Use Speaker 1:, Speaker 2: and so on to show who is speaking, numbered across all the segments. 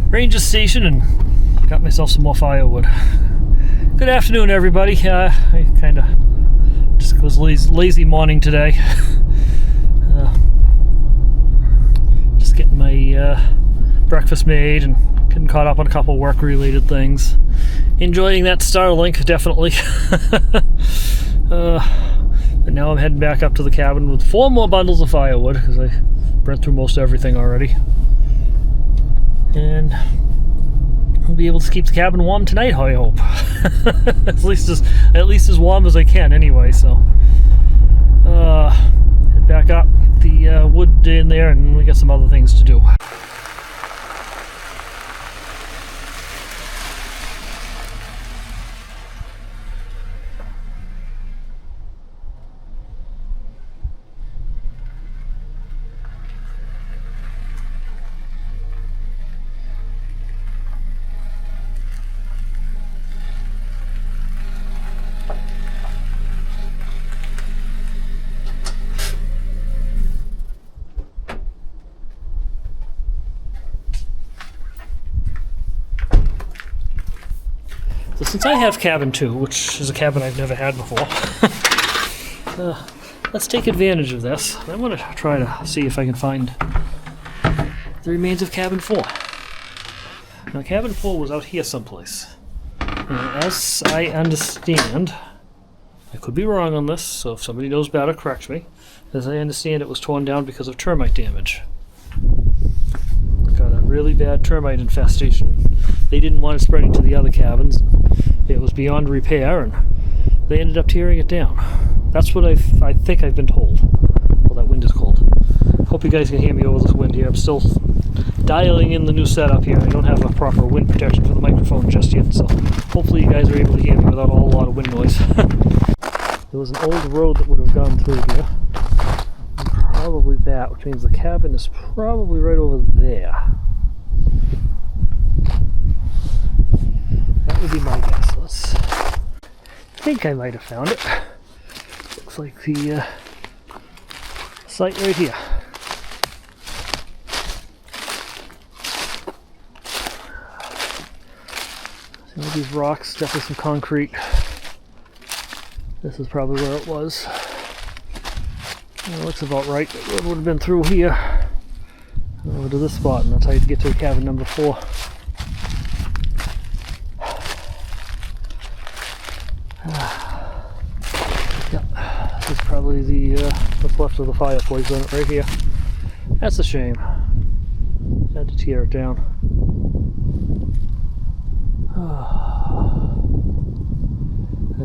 Speaker 1: ranger station and got myself some more firewood. Good afternoon, everybody. I kind of just was lazy morning today. Just getting my breakfast made and getting caught up on a couple work-related things. Enjoying that Starlink, definitely. And now I'm heading back up to the cabin with 4 more bundles of firewood because I burnt through most everything already. And I'll be able to keep the cabin warm tonight, I hope. at least as warm as I can anyway, so head back up, get the wood in there, and we got some other things to do. So since I have cabin 2, which is a cabin I've never had before, let's take advantage of this. I'm going to try to see if I can find the remains of cabin 4. Now cabin 4 was out here someplace. And as I understand, I could be wrong on this, so if somebody knows better, correct me. As I understand, it was torn down because of termite damage. Got a really bad termite infestation. They didn't want it spreading to the other cabins. It was beyond repair, and they ended up tearing it down. That's what I think I've been told. Well, that wind is cold. Hope you guys can hear me over this wind here. I'm still dialing in the new setup here. I don't have a proper wind protection for the microphone just yet, so hopefully you guys are able to hear me without a whole lot of wind noise. There was an old road that would have gone through here. And probably that, which means the cabin is probably right over there. That would be my guess. I think I might have found it. Looks like the site right here. See all these rocks, definitely some concrete. This is probably where it was. It looks about right. The road would have been through here over to this spot, and that's how you'd get to cabin number 4. This is probably the what's left of the fireplace on it right here. That's a shame. Had to tear it down.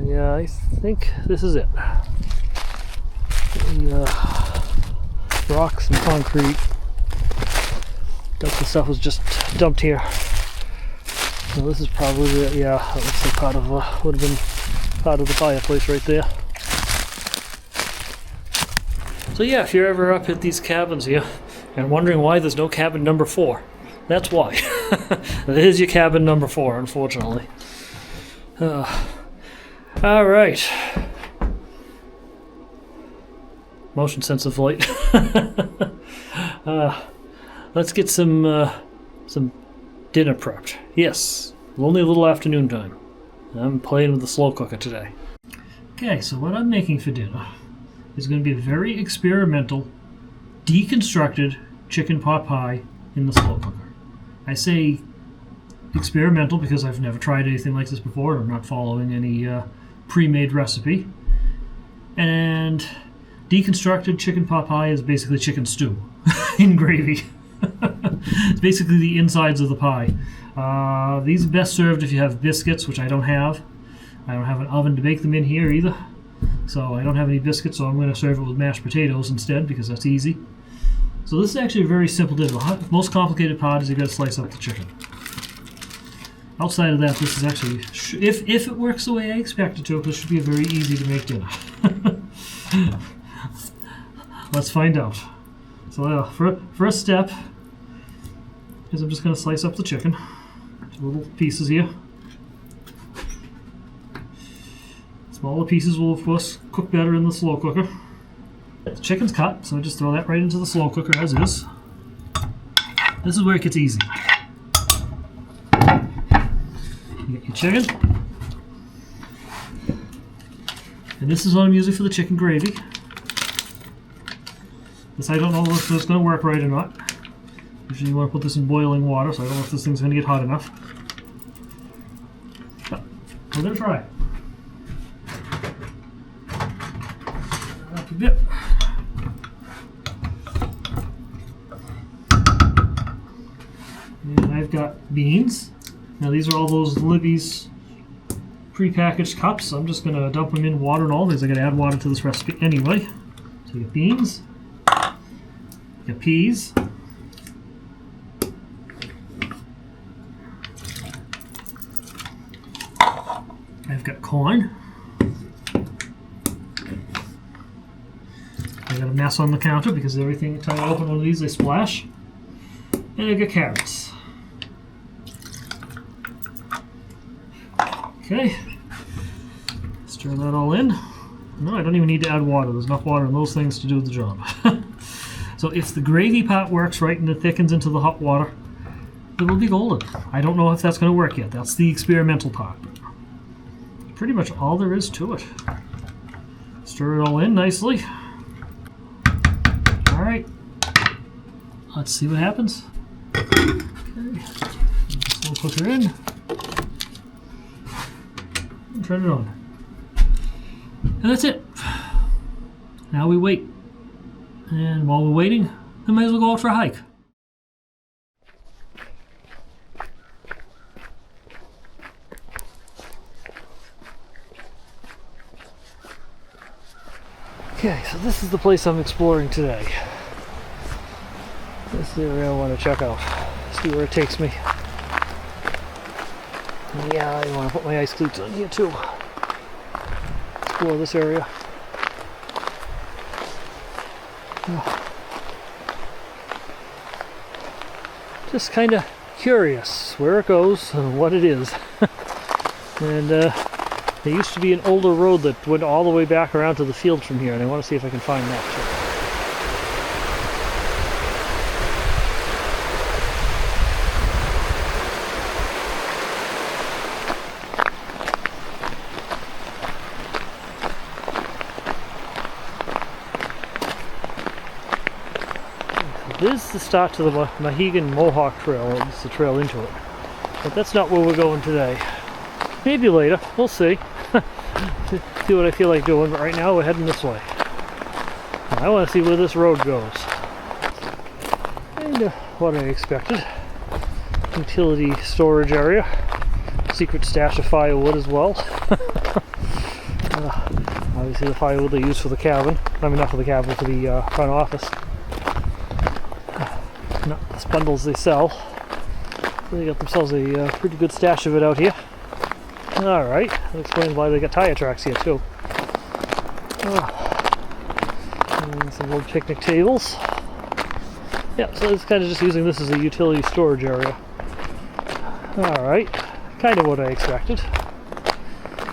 Speaker 1: Yeah, I think this is it. The rocks and concrete. The stuff was just dumped here. So this is probably the, yeah, that looks like part of would have been part of the fireplace right there. So yeah, if you're ever up at these cabins here and wondering why there's no cabin number 4, that's why. That is your cabin number 4, unfortunately. Alright. Motion sensor light. Let's get some dinner prepped. Yes, only a little afternoon time. I'm playing with the slow cooker today. Okay, so what I'm making for dinner is going to be a very experimental, deconstructed chicken pot pie in the slow cooker. I say experimental because I've never tried anything like this before. I'm not following any pre-made recipe. And deconstructed chicken pot pie is basically chicken stew in gravy. It's basically the insides of the pie. These are best served if you have biscuits, which I don't have. I don't have an oven to bake them in here either. So I don't have any biscuits, so I'm going to serve it with mashed potatoes instead because that's easy. So this is actually a very simple dinner. The most complicated part is you got to slice up the chicken. Outside of that, this is actually, if it works the way I expect it to, this should be a very easy to make dinner. Let's find out. So first step is I'm just going to slice up the chicken into little pieces here. Smaller pieces will, of course, cook better in the slow cooker. The chicken's cut, so I just throw that right into the slow cooker as is. This is where it gets easy. You get your chicken. And this is what I'm using for the chicken gravy. This I don't know if it's going to work right or not. Usually you want to put this in boiling water, so I don't know if this thing's going to get hot enough. But we're going to try it. Up a bit. And I've got beans. Now these are all those Libby's pre-packaged cups. I'm just going to dump them in water and all because I got to add water to this recipe anyway. So you get beans, you get peas, I've got corn. I got a mess on the counter because every time I open one of these I splash. And I got carrots. Okay, stir that all in. No, I don't even need to add water. There's enough water in those things to do the job. So if the gravy part works right and it thickens into the hot water, it will be golden. I don't know if that's going to work yet. That's the experimental part. Pretty much all there is to it. Stir it all in nicely. All right, let's see what happens. Okay, slow cooker in. Turn it on. And that's it. Now we wait. And while we're waiting, we might as well go out for a hike. Okay, so this is the place I'm exploring today. This is the area I want to check out. See where it takes me. Yeah, I want to put my ice cleats on here too. Explore this area. Just kind of curious where it goes and what it is. And there used to be an older road that went all the way back around to the fields from here, and I want to see if I can find that too. This is the start to the Mohawk Trail. It's the trail into it. But that's not where we're going today. Maybe later. We'll see. See what I feel like doing. But right now we're heading this way. And I want to see where this road goes. And what I expected. Utility storage area. Secret stash of firewood as well. Obviously the firewood they use for the cabin. I mean not for the cabin, for the front office. Not the bundles they sell. So they got themselves a pretty good stash of it out here. Alright, that explains why they got tire tracks here too. And some old picnic tables. Yeah, so it's kind of just using this as a utility storage area. Alright, kind of what I expected.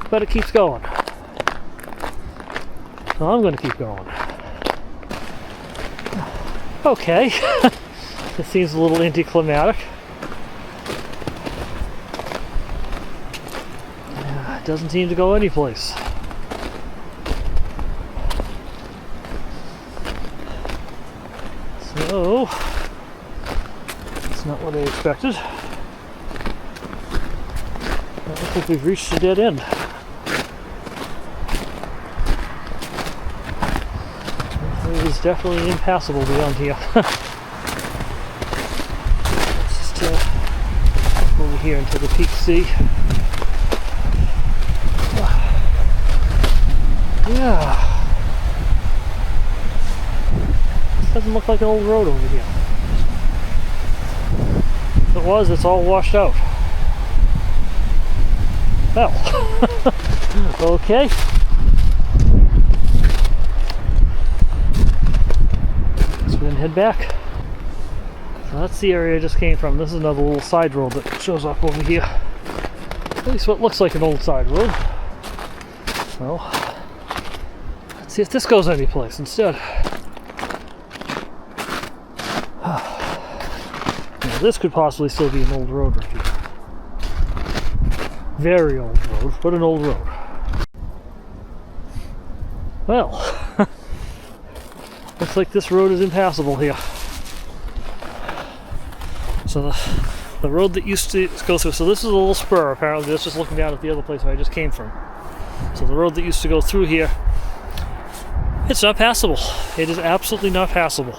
Speaker 1: But it keeps going. So I'm going to keep going. Okay. It seems a little anticlimactic. It doesn't seem to go anyplace. So, it's not what I expected. I don't think we've reached a dead end. It is definitely impassable beyond here. Over here into the peak sea. Yeah. This doesn't look like an old road over here. If it was, it's all washed out. Well. Okay. So we're gonna head back. So that's the area I just came from. This is another little side road that shows up over here. At least what looks like an old side road. Well, let's see if this goes any place instead. Yeah, this could possibly still be an old road right here. Very old road, but an old road. Well, looks like this road is impassable here. So the road that used to go through, so this is a little spur apparently, that's just looking down at the other place where I just came from. So the road that used to go through here, it's not passable. It is absolutely not passable.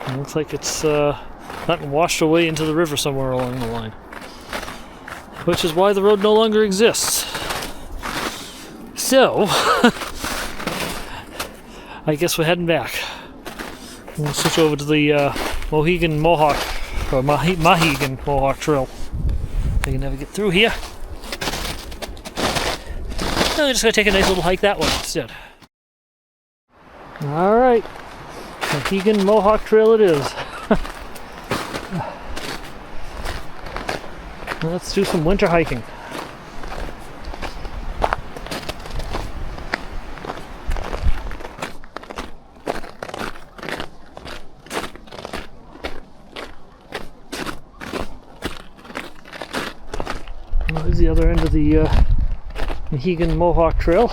Speaker 1: It looks like it's gotten washed away into the river somewhere along the line. Which is why the road no longer exists. So, I guess we're heading back. We'll switch over to the Mohawk Trail. I can never get through here. No, we're just going to take a nice little hike that way instead. Alright, Mohegan Mohawk Trail it is. Let's do some winter hiking. Here's the other end of the Mohegan Mohawk Trail.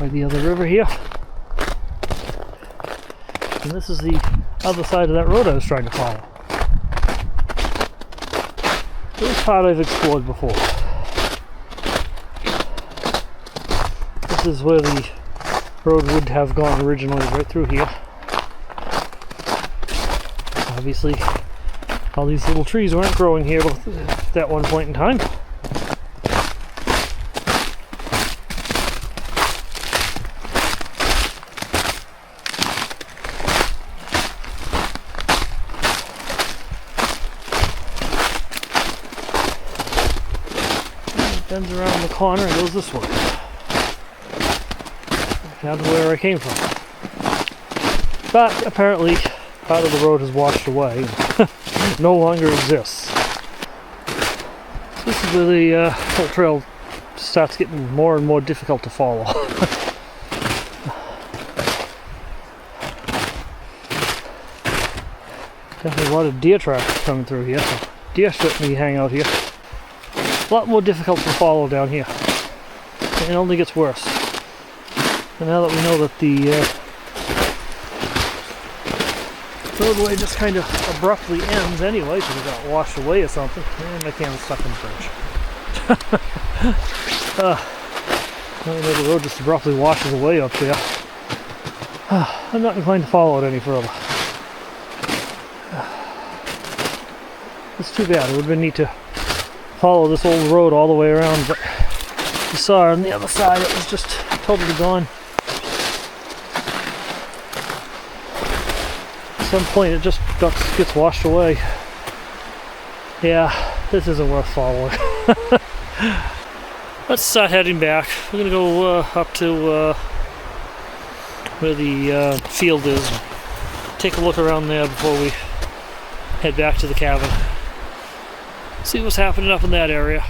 Speaker 1: By the other river here. And this is the other side of that road I was trying to follow. This part I've explored before. This is where the road would have gone originally, right through here. Obviously, all these little trees weren't growing here at that one point in time. Bends around the corner and goes this way. Down to where I came from. But apparently part of the road has washed away and no longer exists. This is where the whole trail starts getting more and more difficult to follow. Definitely a lot of deer tracks coming through here, so deer certainly hang out here. A lot more difficult to follow down here. It only gets worse. And now that we know that the roadway just kind of abruptly ends anyway, because it got washed away or something, and my camera's stuck in the fridge. I know the road just abruptly washes away up there. I'm not inclined to follow it any further. It's too bad. It would have been neat to follow this old road all the way around, but you saw on the other side it was just totally gone. At some point it just gets washed away. Yeah, this isn't worth following. Let's start heading back. We're gonna go up to where the field is. Take a look around there before we head back to the cabin. See what's happening up in that area.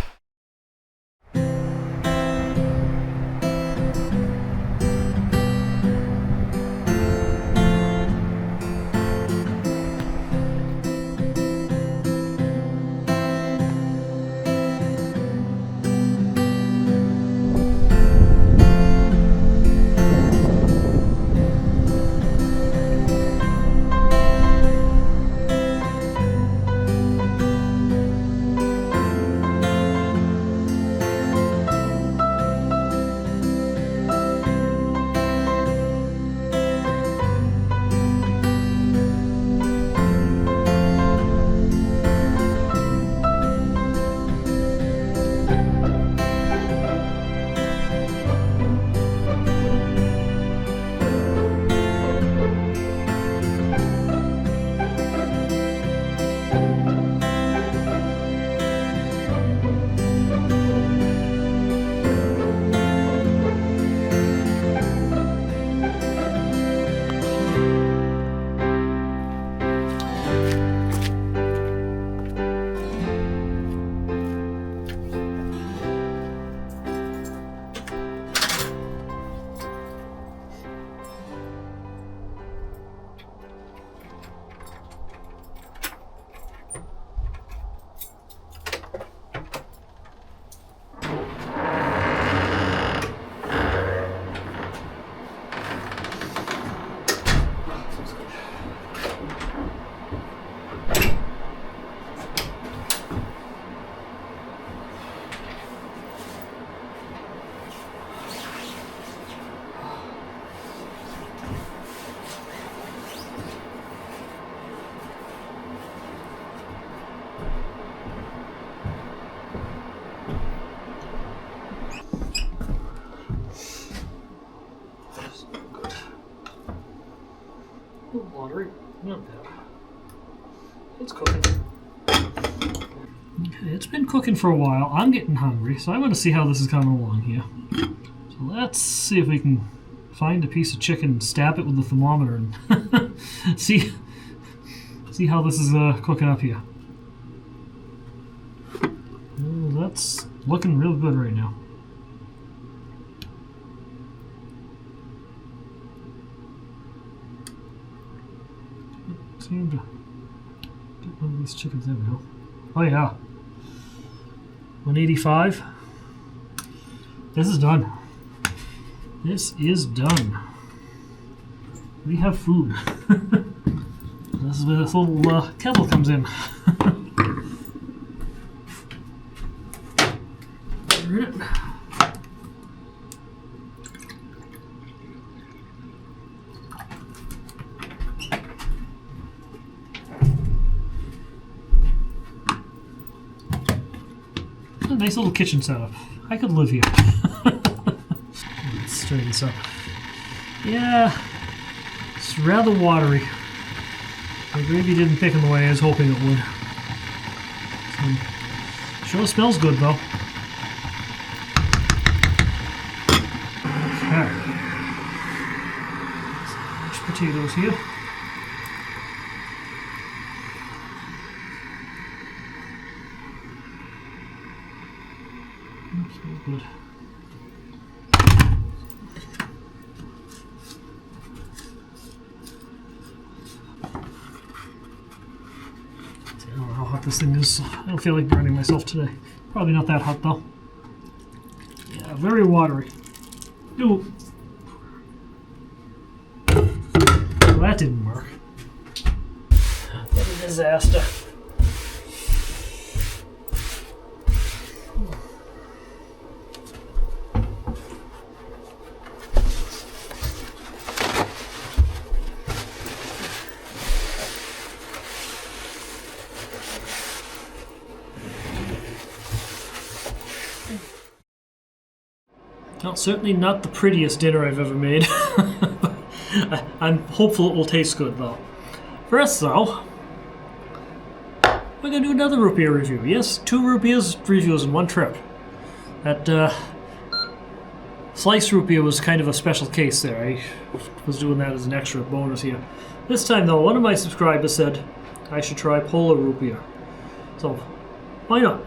Speaker 1: watery. Not bad. It's cooking. Okay, it's been cooking for a while. I'm getting hungry, so I want to see how this is coming along here. So let's see if we can find a piece of chicken and stab it with the thermometer and see how this is cooking up here. That's looking real good right now. Seem to get one of these chickens. There we go. Oh yeah. 185. This is done. This is done. We have food. This is where this little kettle comes in. A nice little kitchen setup. I could live here. Let's straighten this up. Yeah, it's rather watery. The gravy didn't thicken the way I was hoping it would. Sure smells good though. Okay. Mashed potatoes here. Smells good. I don't know how hot this thing is. I don't feel like burning myself today. Probably not that hot though. Yeah, very watery. Ooh. Well, that didn't work. What a disaster. Well, certainly not the prettiest dinner I've ever made. I'm hopeful it will taste good, though. First, though, we're going to do another root beer review. Yes, 2 root beers reviews in one trip. That sliced root beer was kind of a special case there. I was doing that as an extra bonus here. This time, though, one of my subscribers said I should try polar root beer. So, why not?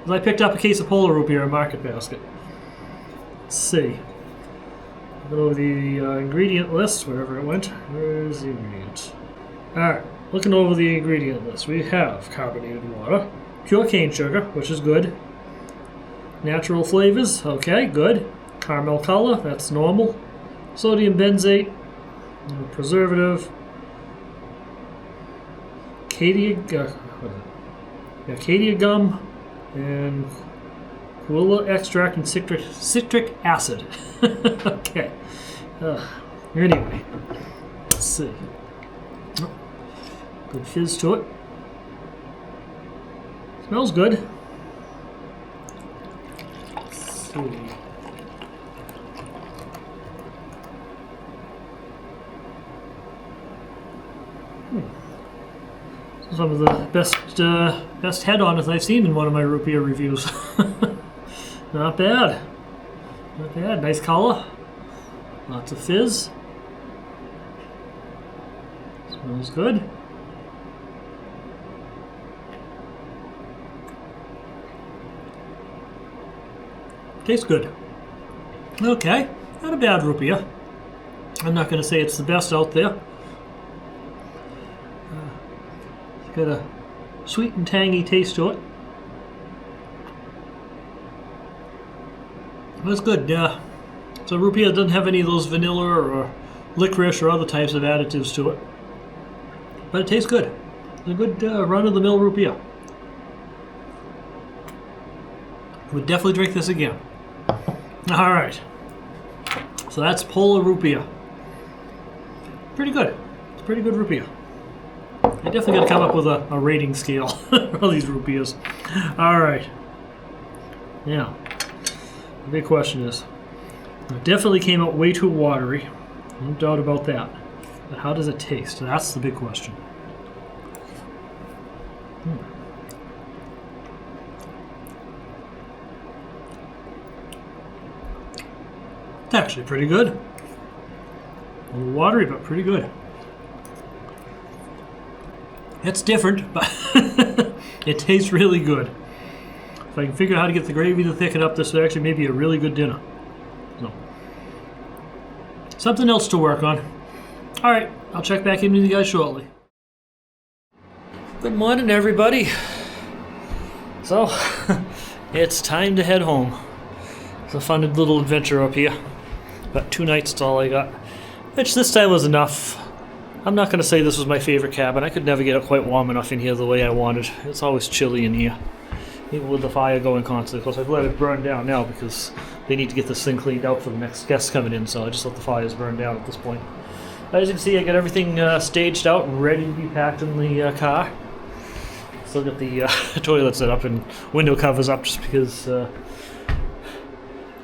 Speaker 1: I picked up a case of polar root beer in Market Basket. Let's see. Go over the ingredient list, wherever it went. Where's the ingredients? Alright, looking over the ingredient list, we have carbonated water, pure cane sugar, which is good, natural flavors, okay, good, caramel color, that's normal, sodium benzoate, preservative, Acacia gum, and Quilla extract and citric acid. Okay. Anyway, let's see. Oh, good fizz to it. Smells good. Let's see. Some of the best head-on I've seen in one of my root beer reviews. Not bad. Not bad. Nice color. Lots of fizz. Smells good. Tastes good. Okay. Not a bad root beer. I'm not going to say it's the best out there. It's got a sweet and tangy taste to it. That's good, yeah. So root beer doesn't have any of those vanilla or licorice or other types of additives to it. But it tastes good. It's a good run-of-the-mill root beer. Would definitely drink this again. Alright. So that's Polar root beer. Pretty good. It's pretty good root beer. I definitely got to come up with a rating scale for all these root beers. Alright. Now, the big question is, it definitely came out way too watery. No doubt about that. But how does it taste? That's the big question. It's actually pretty good. A little watery, but pretty good. It's different, but it tastes really good. If I can figure out how to get the gravy to thicken up, this would actually maybe be a really good dinner. So, something else to work on. All right, I'll check back in with you guys shortly. Good morning, everybody. So, it's time to head home. It's a fun little adventure up here. But 2 nights is all I got, which this time was enough. I'm not going to say this was my favorite cabin. I could never get it quite warm enough in here the way I wanted. It's always chilly in here, even with the fire going constantly. Of course, I've let it burn down now because they need to get this thing cleaned out for the next guests coming in, so I just let the fires burn down at this point. As you can see, I got everything staged out and ready to be packed in the car. Still got the toilet set up and window covers up just because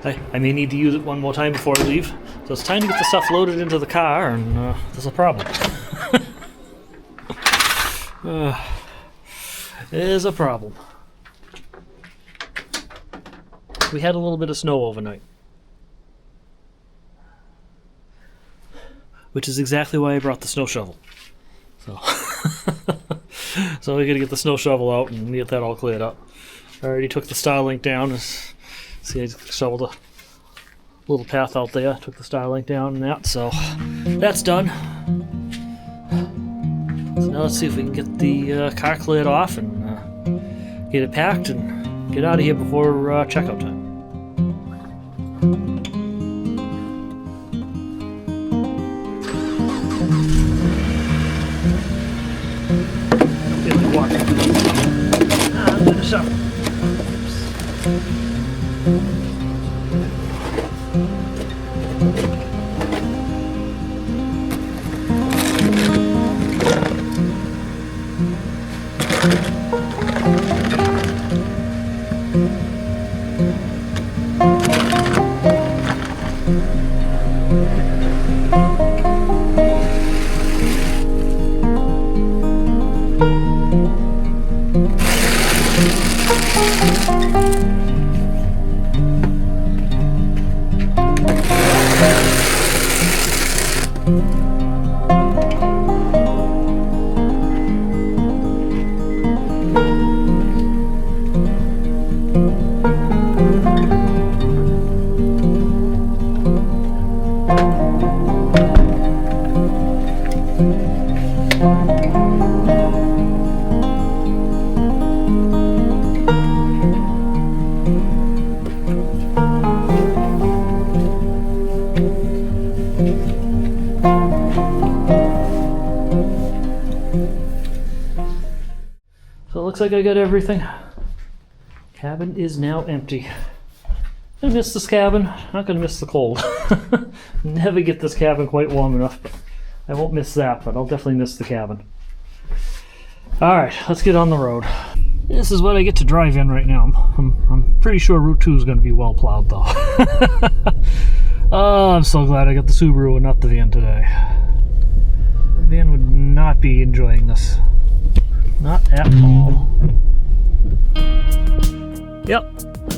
Speaker 1: I may need to use it one more time before I leave. So it's time to get the stuff loaded into the car, and there's a problem. There's a problem. We had a little bit of snow overnight. Which is exactly why I brought the snow shovel. So, so we gotta get the snow shovel out and get that all cleared up. I already took the Starlink down. See, I shoveled a little path out there, took the Starlink down and that, so that's done. So now let's see if we can get the car cleared off and get it packed and get out of here before checkout time. I'm gonna shuffle. So it looks like I got everything. Cabin is now empty. I miss this cabin. Not gonna miss the cold. Never get this cabin quite warm enough. But I won't miss that, but I'll definitely miss the cabin. Alright, let's get on the road. This is what I get to drive in right now. I'm pretty sure Route 2 is going to be well plowed though. Oh, I'm so glad I got the Subaru and not the van today. The van would not be enjoying this. Not at all. Yep,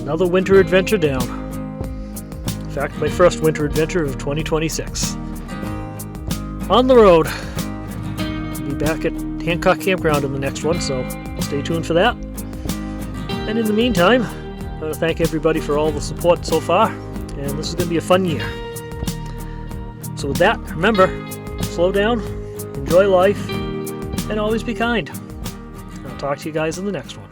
Speaker 1: another winter adventure down. In fact, my first winter adventure of 2026. On the road. I'll be back at Hancock Campground in the next one, so stay tuned for that. And in the meantime, I want to thank everybody for all the support so far, and this is going to be a fun year. So with that, remember, slow down, enjoy life, and always be kind. I'll talk to you guys in the next one.